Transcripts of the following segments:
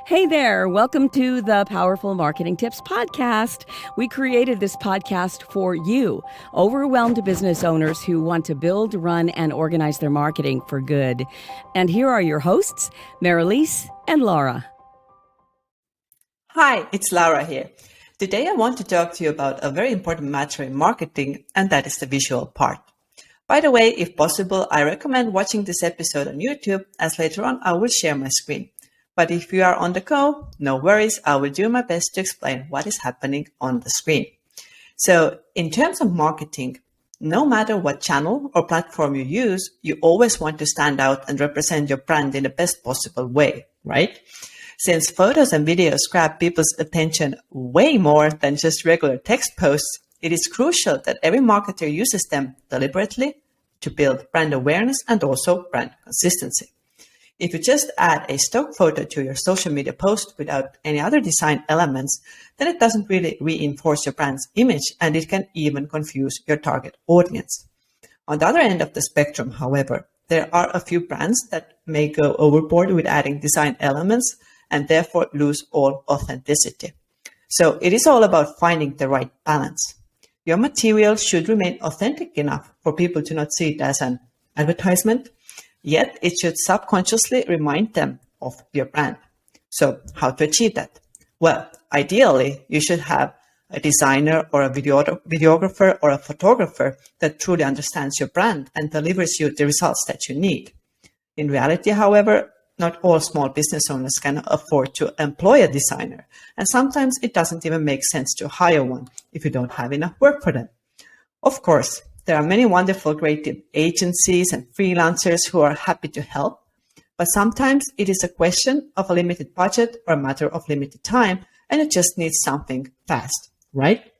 Hey there, welcome to the Powerful Marketing Tips Podcast. We created this podcast for you, overwhelmed business owners who want to build, run, and organize their marketing for good. And here are your hosts, Marilise and Laura. Hi, it's Laura here. Today I want to talk to you about a very important matter in marketing, and that is the visual part. By the way, if possible, I recommend watching this episode on YouTube, as later on I will share my screen. But if you are on the go, no worries, I will do my best to explain what is happening on the screen. So in terms of marketing, no matter what channel or platform you use, you always want to stand out and represent your brand in the best possible way, right? Since photos and videos grab people's attention way more than just regular text posts, it is crucial that every marketer uses them deliberately to build brand awareness and also brand consistency. If you just add a stock photo to your social media post without any other design elements, then it doesn't really reinforce your brand's image, and it can even confuse your target audience. On the other end of the spectrum, however, there are a few brands that may go overboard with adding design elements and therefore lose all authenticity. So it is all about finding the right balance. Your material should remain authentic enough for people to not see it as an advertisement, yet it should subconsciously remind them of your brand. So how to achieve that? Well, ideally, you should have a designer or a videographer or a photographer that truly understands your brand and delivers you the results that you need. In reality, however, not all small business owners can afford to employ a designer, and sometimes it doesn't even make sense to hire one if you don't have enough work for them. Of course, there are many wonderful creative agencies and freelancers who are happy to help, but sometimes it is a question of a limited budget or a matter of limited time, and it just needs something fast, right?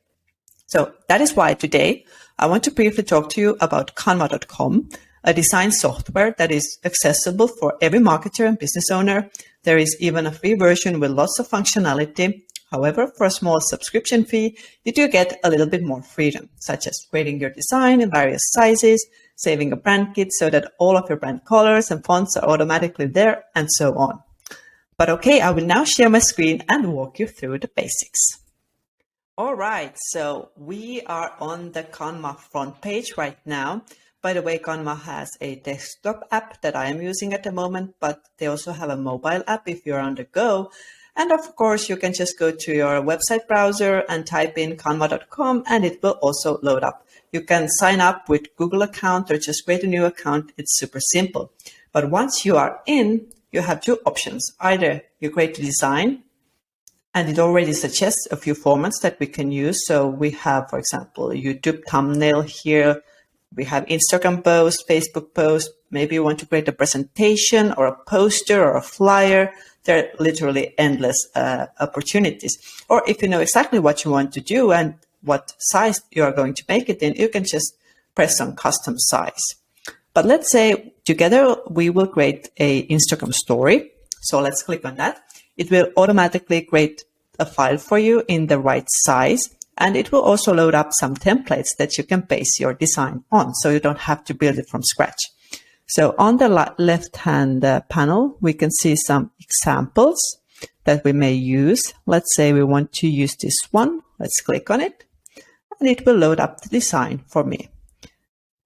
So that is why today I want to briefly talk to you about Canva.com, a design software that is accessible for every marketer and business owner. There is even a free version with lots of functionality. However, for a small subscription fee, you do get a little bit more freedom, such as creating your design in various sizes, saving a brand kit so that all of your brand colors and fonts are automatically there, and so on. But okay, I will now share my screen and walk you through the basics. All right, so we are on the Canva front page right now. By the way, Canva has a desktop app that I am using at the moment, but they also have a mobile app if you're on the go. And of course, you can just go to your website browser and type in canva.com, and it will also load up. You can sign up with Google account or just create a new account. It's super simple. But once you are in, you have two options. Either you create a design, and it already suggests a few formats that we can use. So we have, for example, a YouTube thumbnail here. We have Instagram post, Facebook post. Maybe you want to create a presentation or a poster or a flyer. There are literally endless opportunities. Or if you know exactly what you want to do and what size you are going to make it in, you can just press on custom size. But let's say together we will create a Instagram story. So let's click on that. It will automatically create a file for you in the right size. And it will also load up some templates that you can base your design on, so you don't have to build it from scratch. So on the left-hand panel, we can see some examples that we may use. Let's say we want to use this one. Let's click on it, and it will load up the design for me.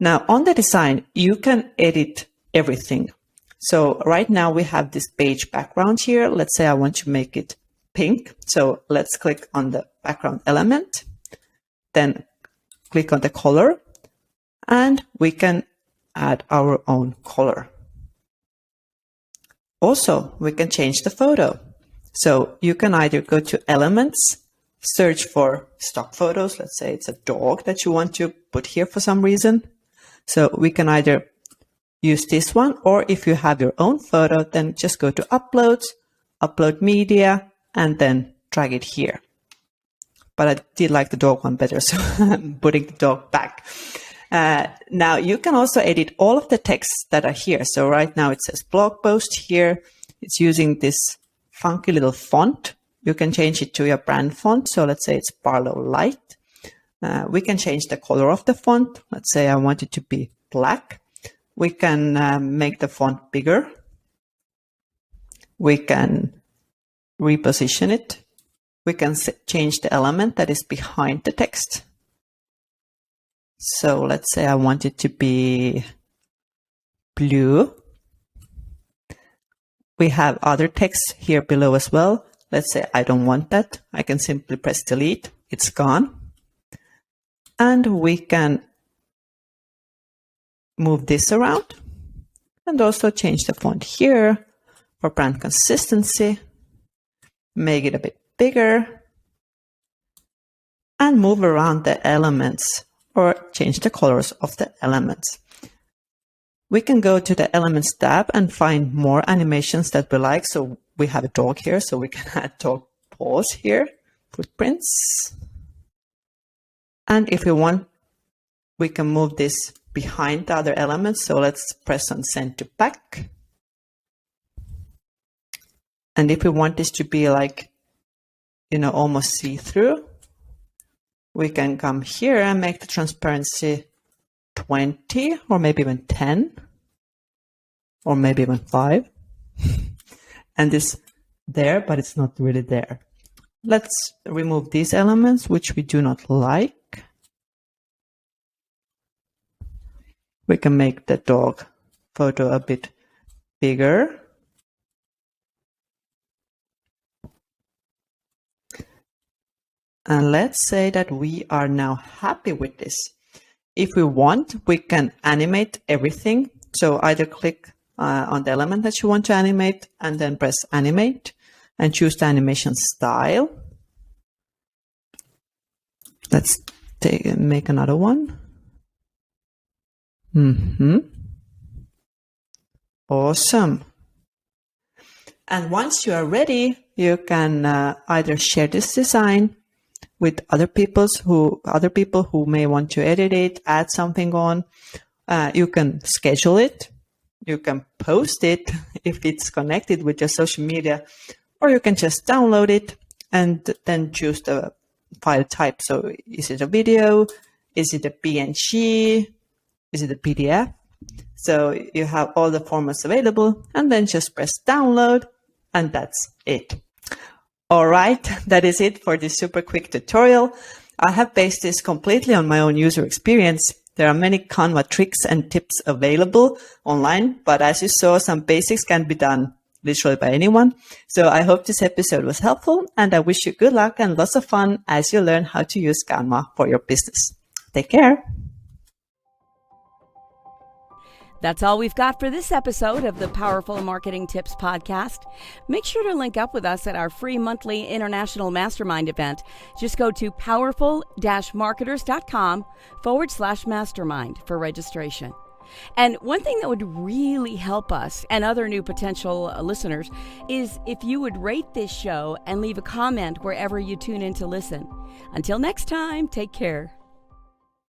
Now, on the design, you can edit everything. So right now we have this beige background here. Let's say I want to make it pink. So let's click on the background element, then click on the color, and we can add our own color. Also, we can change the photo. So you can either go to elements, search for stock photos. Let's say it's a dog that you want to put here for some reason. So we can either use this one, or if you have your own photo, then just go to uploads, upload media, and then drag it here. But I did like the dog one better, so I'm putting the dog back. Now you can also edit all of the texts that are here. So right now it says blog post here. It's using this funky little font. You can change it to your brand font. So let's say it's Barlow Light. We can change the color of the font. Let's say I want it to be black. We can make the font bigger. We can reposition it. We can change the element that is behind the text. So let's say I want it to be blue. We have other text here below as well. Let's say I don't want that. I can simply press delete. It's gone. And we can move this around and also change the font here for brand consistency. Make it a bit bigger and move around the elements or change the colors of the elements. We can go to the Elements tab and find more animations that we like. So we have a dog here, so we can add dog paws here, footprints. And if we want, we can move this behind the other elements. So let's press on Send to Back. And if we want this to be like, almost see-through, we can come here and make the transparency 20 or maybe even 10 or maybe even 5. And this there, but it's not really there. Let's remove these elements, which we do not like. We can make the dog photo a bit bigger. And let's say that we are now happy with this. If we want, we can animate everything. So either click on the element that you want to animate and then press animate and choose the animation style. Let's make another one. Awesome. And once you are ready, you can either share this design with other people who may want to edit it, add something on. You can schedule it. You can post it if it's connected with your social media, or you can just download it and then choose the file type. So is it a video? Is it a PNG? Is it a PDF? So you have all the formats available and then just press download and that's it. All right, that is it for this super quick tutorial. I have based this completely on my own user experience. There are many Canva tricks and tips available online, but as you saw, some basics can be done literally by anyone. So I hope this episode was helpful and I wish you good luck and lots of fun as you learn how to use Canva for your business. Take care. That's all we've got for this episode of the Powerful Marketing Tips podcast. Make sure to link up with us at our free monthly international mastermind event. Just go to powerful-marketers.com/mastermind for registration. And one thing that would really help us and other new potential listeners is if you would rate this show and leave a comment wherever you tune in to listen. Until next time, take care.